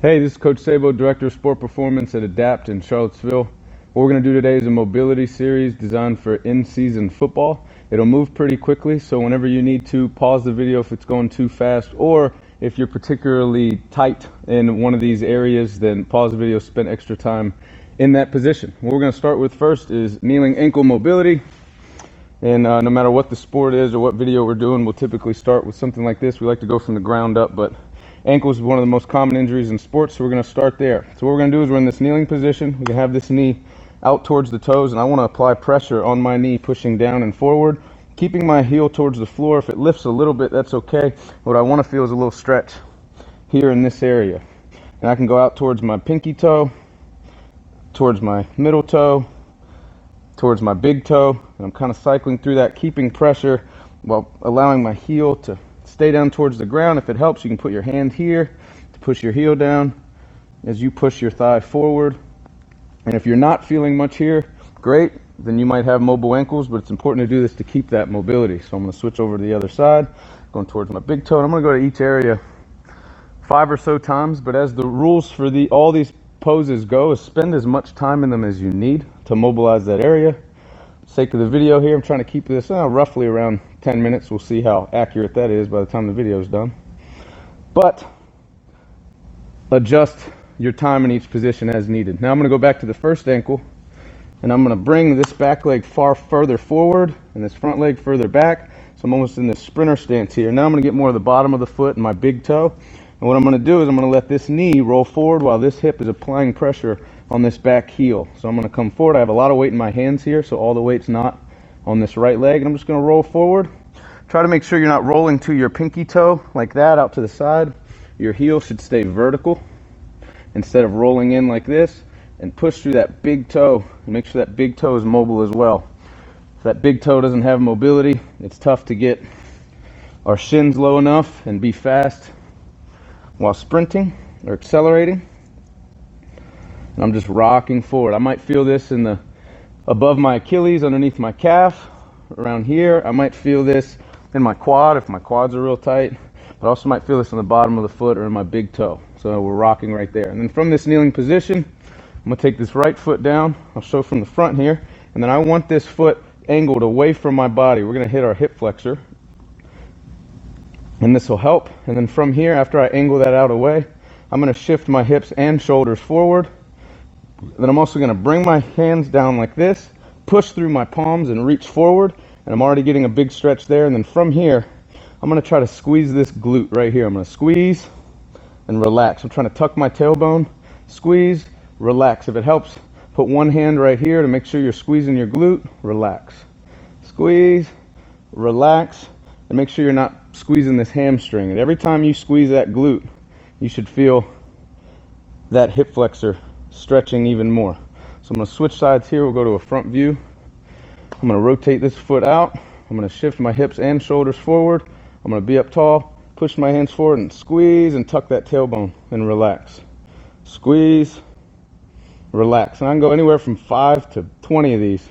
Hey, this is Coach Sabo, Director of Sport Performance at Adapt in Charlottesville. What we're going to do today is a mobility series designed for in-season football. It'll move pretty quickly, so whenever you need to, pause the video if it's going too fast, or if you're particularly tight in one of these areas, then pause the video, spend extra time in that position. What we're going to start with first is kneeling ankle mobility. And no matter what the sport is or what video we're doing, we'll typically start with something like this. We like to go from the ground up, but ankles is one of the most common injuries in sports, so we're going to start there. So what we're going to do is we're in this kneeling position. We can have this knee out towards the toes, and I want to apply pressure on my knee, pushing down and forward, keeping my heel towards the floor. If it lifts a little bit, that's okay. What I want to feel is a little stretch here in this area. And I can go out towards my pinky toe, towards my middle toe, towards my big toe, and I'm kind of cycling through that, keeping pressure while allowing my heel to stay down towards the ground. If it helps, you can put your hand here to push your heel down as you push your thigh forward. And if you're not feeling much here, great, then you might have mobile ankles, but it's important to do this to keep that mobility. So I'm going to switch over to the other side, going towards my big toe, and I'm going to go to each area 5 or so times. But as the rules for all these poses go, is spend as much time in them as you need to mobilize that area. For the sake of the video here, I'm trying to keep this roughly around 10 minutes. We'll see how accurate that is by the time the video is done. But adjust your time in each position as needed. Now I'm going to go back to the first ankle, and I'm going to bring this back leg further forward and this front leg further back. So I'm almost in this sprinter stance here. Now I'm going to get more of the bottom of the foot and my big toe. And what I'm going to do is I'm going to let this knee roll forward while this hip is applying pressure on this back heel. So I'm going to come forward. I have a lot of weight in my hands here, so all the weight's not on this right leg. And I'm just going to roll forward. Try to make sure you're not rolling to your pinky toe like that out to the side. Your heel should stay vertical instead of rolling in like this, and push through that big toe and make sure that big toe is mobile as well. If that big toe doesn't have mobility, it's tough to get our shins low enough and be fast while sprinting or accelerating. And I'm just rocking forward. I might feel this in the above my Achilles, underneath my calf, around here. I might feel this in my quad if my quads are real tight, but I also might feel this on the bottom of the foot or in my big toe. So we're rocking right there. And then from this kneeling position, I'm going to take this right foot down. I'll show from the front here. And then I want this foot angled away from my body. We're going to hit our hip flexor, and this will help. And then from here, after I angle that out away, I'm going to shift my hips and shoulders forward. Then I'm also going to bring my hands down like this, push through my palms and reach forward. And I'm already getting a big stretch there. And then from here, I'm going to try to squeeze this glute right here. I'm going to squeeze and relax. I'm trying to tuck my tailbone, squeeze, relax. If it helps, put one hand right here to make sure you're squeezing your glute, relax. Squeeze, relax, and make sure you're not squeezing this hamstring. And every time you squeeze that glute, you should feel that hip flexor stretching even more. So I'm going to switch sides here. We'll go to a front view. I'm going to rotate this foot out. I'm going to shift my hips and shoulders forward. I'm going to be up tall, push my hands forward and squeeze and tuck that tailbone and relax. Squeeze, relax. And I can go anywhere from 5 to 20 of these.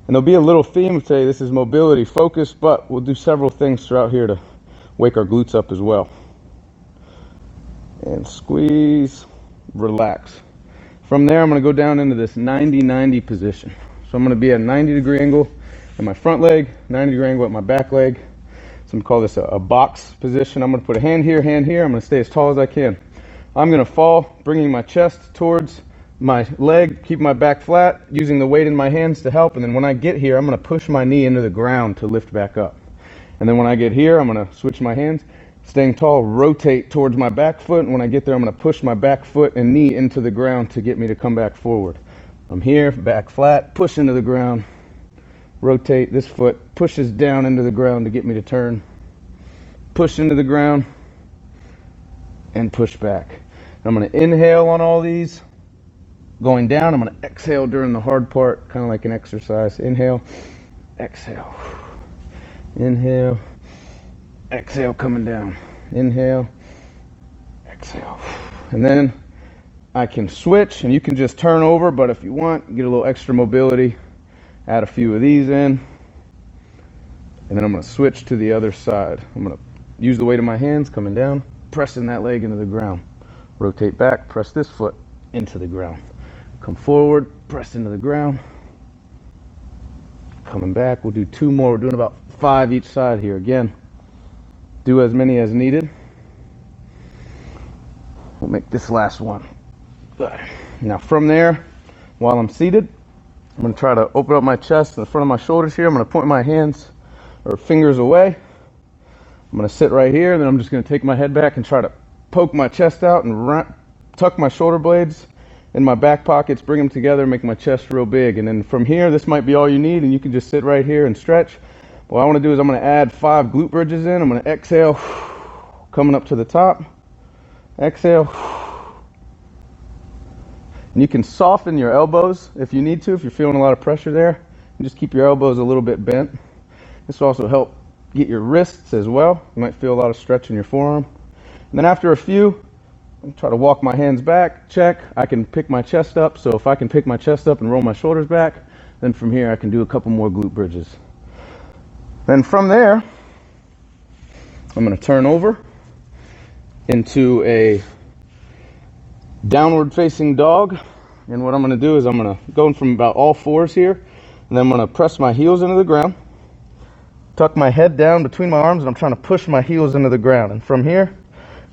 And there'll be a little theme today. This is mobility focused, but we'll do several things throughout here to wake our glutes up as well. And squeeze, relax. From there, I'm going to go down into this 90-90 position. So I'm going to be at a 90-degree angle at my front leg, 90-degree angle at my back leg. So I'm going to call this a box position. I'm going to put a hand here, hand here. I'm going to stay as tall as I can. I'm going to fall, bringing my chest towards my leg, keep my back flat, using the weight in my hands to help. And then when I get here, I'm going to push my knee into the ground to lift back up. And then when I get here, I'm going to switch my hands, staying tall, rotate towards my back foot. And when I get there, I'm going to push my back foot and knee into the ground to get me to come back forward. I'm here, back flat, push into the ground, rotate. This foot pushes down into the ground to get me to turn, push into the ground, and push back. And I'm going to inhale on all these. Going down, I'm going to exhale during the hard part, kind of like an exercise. Inhale, exhale. Inhale, exhale, coming down. Inhale, exhale. And then I can switch, and you can just turn over, but if you want, get a little extra mobility, add a few of these in. And then I'm going to switch to the other side. I'm going to use the weight of my hands coming down, pressing that leg into the ground. Rotate back, press this foot into the ground. Come forward, press into the ground. Coming back, we'll do 2 more. We're doing about 5 each side here. Again, do as many as needed. We'll make this last one. Now from there, while I'm seated, I'm going to try to open up my chest in the front of my shoulders here. I'm going to point my hands or fingers away. I'm going to sit right here, and then I'm just going to take my head back and try to poke my chest out and tuck my shoulder blades in my back pockets, bring them together, make my chest real big. And then from here, this might be all you need, and you can just sit right here and stretch. What I want to do is I'm going to add 5 glute bridges in. I'm going to exhale, coming up to the top. Exhale. And you can soften your elbows if you need to, if you're feeling a lot of pressure there. And just keep your elbows a little bit bent. This will also help get your wrists as well. You might feel a lot of stretch in your forearm. And then after a few, I'll try to walk my hands back, check. I can pick my chest up. So if I can pick my chest up and roll my shoulders back, then from here I can do a couple more glute bridges. Then from there, I'm going to turn over into a downward facing dog. And what I'm going to do is I'm going to go from about all fours here, and then I'm going to press my heels into the ground, tuck my head down between my arms, and I'm trying to push my heels into the ground. And from here,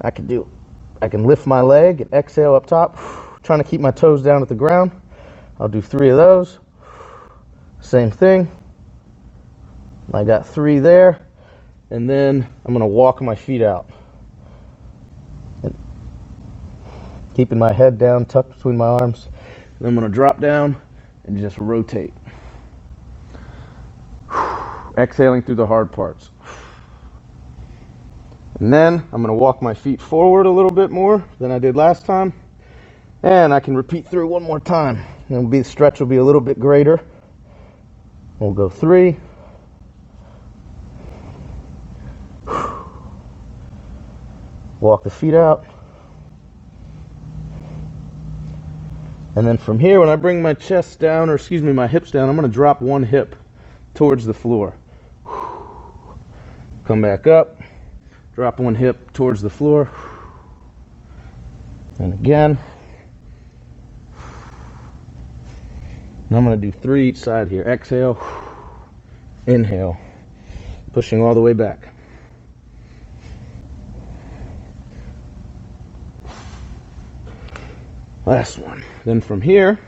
I can lift my leg and exhale up top, trying to keep my toes down at the ground. I'll do 3 of those. Same thing. I got 3 there. And then I'm going to walk my feet out. And keeping my head down, tucked between my arms. And I'm going to drop down and just rotate. Exhaling through the hard parts. And then I'm going to walk my feet forward a little bit more than I did last time. And I can repeat through one more time. And the stretch will be a little bit greater. We'll go 3. Walk the feet out. And then from here, when I bring my chest down, or excuse me, my hips down, I'm going to drop one hip towards the floor. Come back up. Drop one hip towards the floor. And again. And I'm going to do 3 each side here. Exhale. Inhale. Pushing all the way back. Last one. Then from here,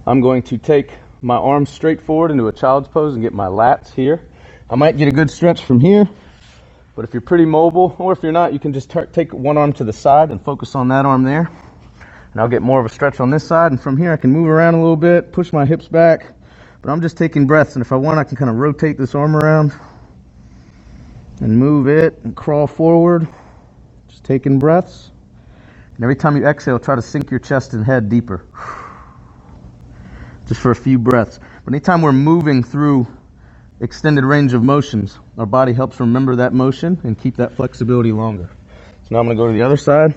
I'm going to take my arms straight forward into a child's pose and get my lats here. I might get a good stretch from here. But if you're pretty mobile, or if you're not, you can just take one arm to the side and focus on that arm there. And I'll get more of a stretch on this side. And from here, I can move around a little bit, push my hips back. But I'm just taking breaths. And if I want, I can kind of rotate this arm around and move it and crawl forward. Just taking breaths. And every time you exhale, try to sink your chest and head deeper. Just for a few breaths. But anytime we're moving through extended range of motions, our body helps remember that motion and keep that flexibility longer. So now I'm going to go to the other side.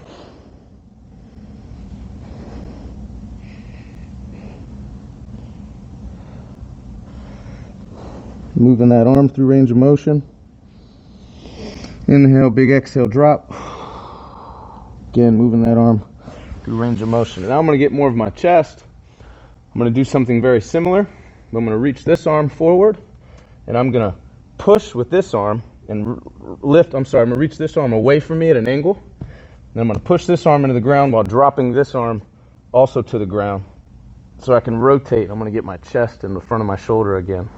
Moving that arm through range of motion. Inhale, big exhale, drop. Again, moving that arm through range of motion. And now I'm going to get more of my chest. I'm going to do something very similar. I'm going to reach this arm forward. And I'm going to push with this arm and lift. I'm going to reach this arm away from me at an angle. And I'm going to push this arm into the ground while dropping this arm also to the ground. So I can rotate. I'm going to get my chest in the front of my shoulder again.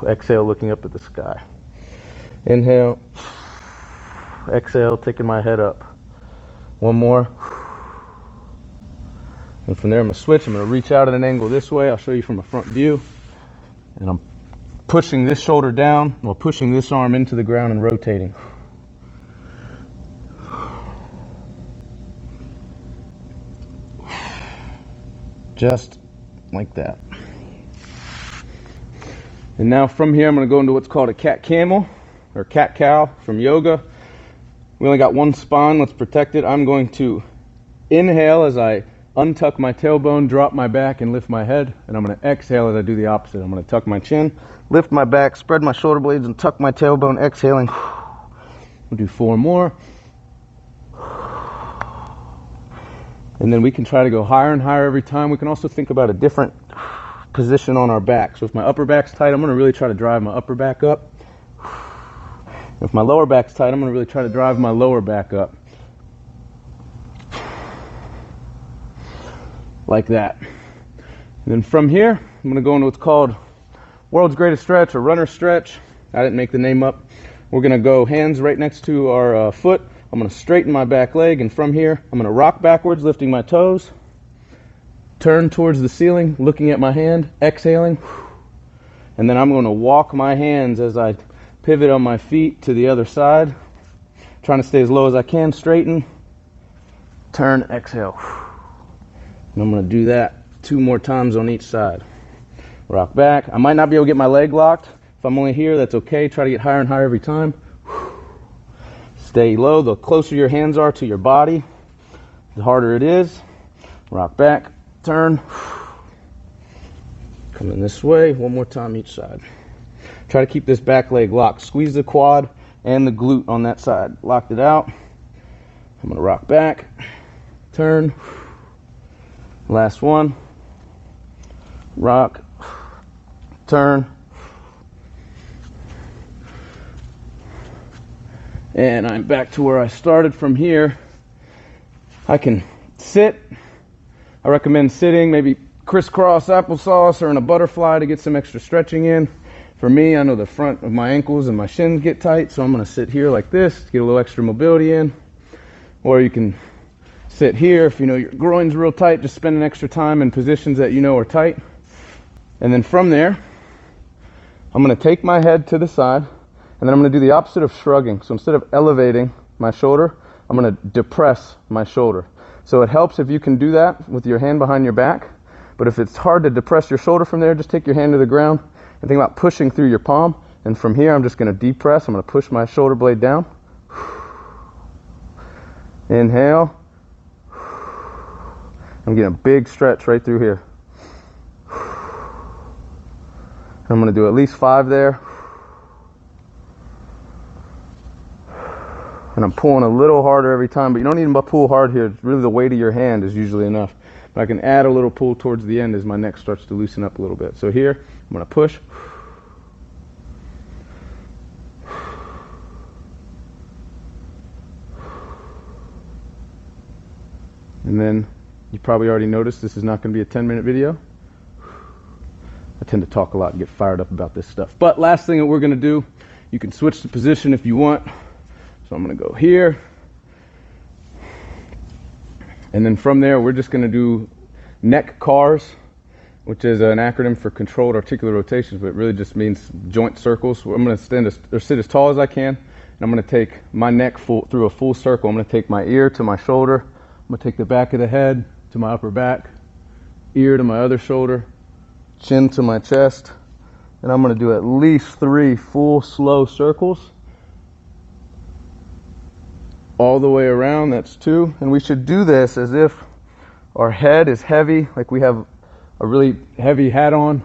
Exhale, looking up at the sky. Inhale. Exhale, taking my head up. One more. And from there, I'm going to switch. I'm going to reach out at an angle this way. I'll show you from a front view. And I'm pushing this shoulder down while pushing this arm into the ground and rotating. Just like that. And now from here, I'm going to go into what's called a cat-camel or cat-cow from yoga. We only got one spine. Let's protect it. I'm going to inhale as I untuck my tailbone, drop my back, and lift my head. And I'm going to exhale as I do the opposite. I'm going to tuck my chin, lift my back, spread my shoulder blades, and tuck my tailbone, exhaling. We'll do 4 more. And then we can try to go higher and higher every time. We can also think about a different position on our back. So if my upper back's tight, I'm going to really try to drive my upper back up. If my lower back's tight, I'm going to really try to drive my lower back up. Like that. And then from here, I'm going to go into what's called world's greatest stretch or runner stretch. I didn't make the name up. We're going to go hands right next to our foot. I'm going to straighten my back leg, and from here, I'm going to rock backwards, lifting my toes. Turn towards the ceiling, looking at my hand, exhaling. And then I'm going to walk my hands as I pivot on my feet to the other side. Trying to stay as low as I can, straighten, turn, exhale. And I'm going to do that 2 more times on each side. Rock back. I might not be able to get my leg locked. If I'm only here, that's okay. Try to get higher and higher every time. Stay low. The closer your hands are to your body, the harder it is. Rock back, turn. Coming this way, 1 more time each side. Try to keep this back leg locked. Squeeze the quad and the glute on that side. Locked it out. I'm going to rock back, turn. Last one. Rock, turn. And I'm back to where I started. From here, I can sit. I recommend sitting, maybe crisscross applesauce or in a butterfly to get some extra stretching in. For me, I know the front of my ankles and my shins get tight, so I'm going to sit here like this to get a little extra mobility in. Or you can sit here if you know your groin's real tight, just spend an extra time in positions that you know are tight. And then from there, I'm going to take my head to the side, and then I'm going to do the opposite of shrugging. So instead of elevating my shoulder, I'm going to depress my shoulder. So it helps if you can do that with your hand behind your back. But if it's hard to depress your shoulder from there, just take your hand to the ground and think about pushing through your palm. And from here, I'm just going to depress. I'm going to push my shoulder blade down. Inhale. I'm getting a big stretch right through here. I'm going to do at least 5 there. And I'm pulling a little harder every time, but you don't need to pull hard here. It's really the weight of your hand is usually enough. But I can add a little pull towards the end as my neck starts to loosen up a little bit. So here, I'm going to push. And then you probably already noticed this is not going to be a 10-minute video. I tend to talk a lot and get fired up about this stuff. But last thing that we're going to do, you can switch the position if you want. So I'm going to go here. And then from there, we're just going to do neck cars, which is an acronym for controlled articular rotations, but it really just means joint circles. I'm going to sit as tall as I can, and I'm going to take my neck through a full circle. I'm going to take my ear to my shoulder. I'm going to take the back of the head to my upper back, ear to my other shoulder, chin to my chest, and I'm going to do at least 3 full slow circles all the way around. That's 2. And we should do this as if our head is heavy, like we have a really heavy hat on,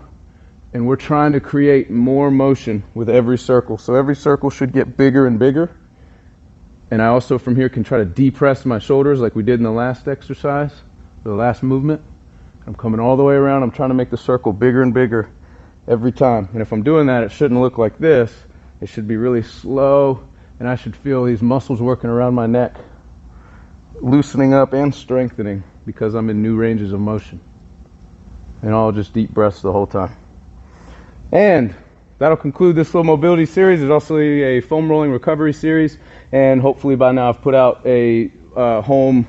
and we're trying to create more motion with every circle. So every circle should get bigger and bigger. And I also from here can try to depress my shoulders like we did in the last exercise, the last movement. I'm coming all the way around. I'm trying to make the circle bigger and bigger every time. And if I'm doing that, it shouldn't look like this. It should be really slow, and I should feel these muscles working around my neck, loosening up and strengthening because I'm in new ranges of motion. And all just deep breaths the whole time. And that'll conclude this little mobility series. There's also a foam rolling recovery series, and hopefully by now I've put out a home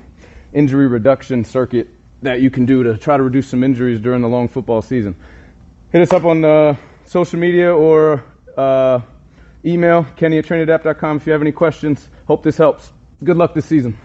injury reduction circuit that you can do to try to reduce some injuries during the long football season. Hit us up on social media or email, kenny@trainadapt.com if you have any questions. Hope this helps. Good luck this season.